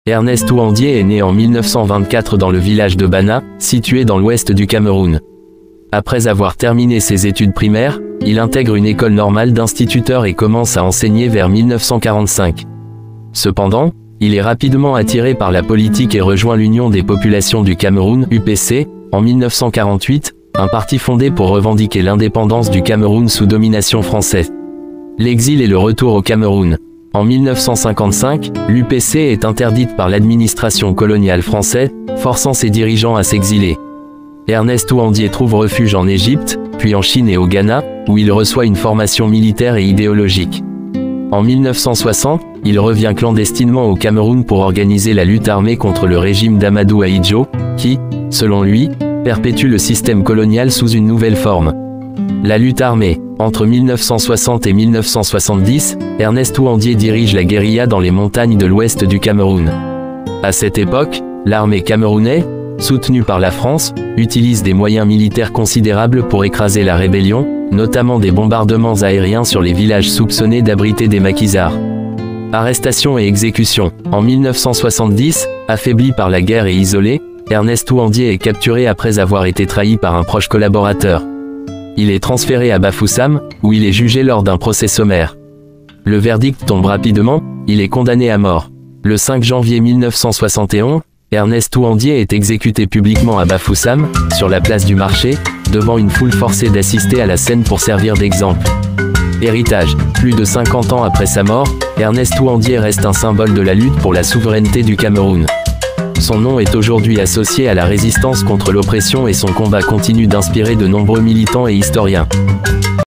Ernest Ouandié est né en 1924 dans le village de Bana, situé dans l'ouest du Cameroun. Après avoir terminé ses études primaires, il intègre une école normale d'instituteur et commence à enseigner vers 1945. Cependant, il est rapidement attiré par la politique et rejoint l'Union des populations du Cameroun, UPC, en 1948, un parti fondé pour revendiquer l'indépendance du Cameroun sous domination française. L'exil et le retour au Cameroun. En 1955, l'UPC est interdite par l'administration coloniale française, forçant ses dirigeants à s'exiler. Ernest Ouandié trouve refuge en Égypte, puis en Chine et au Ghana, où il reçoit une formation militaire et idéologique. En 1960, il revient clandestinement au Cameroun pour organiser la lutte armée contre le régime d'Amadou Ahidjo, qui, selon lui, perpétue le système colonial sous une nouvelle forme. La lutte armée. Entre 1960 et 1970, Ernest Ouandié dirige la guérilla dans les montagnes de l'ouest du Cameroun. À cette époque, l'armée camerounaise, soutenue par la France, utilise des moyens militaires considérables pour écraser la rébellion, notamment des bombardements aériens sur les villages soupçonnés d'abriter des maquisards. Arrestations et exécutions. En 1970, affaibli par la guerre et isolé, Ernest Ouandié est capturé après avoir été trahi par un proche collaborateur. Il est transféré à Bafoussam, où il est jugé lors d'un procès sommaire. Le verdict tombe rapidement, il est condamné à mort. Le 5 janvier 1971, Ernest Ouandié est exécuté publiquement à Bafoussam, sur la place du marché, devant une foule forcée d'assister à la scène pour servir d'exemple. Héritage. Plus de 50 ans après sa mort, Ernest Ouandié reste un symbole de la lutte pour la souveraineté du Cameroun. Son nom est aujourd'hui associé à la résistance contre l'oppression et son combat continue d'inspirer de nombreux militants et historiens.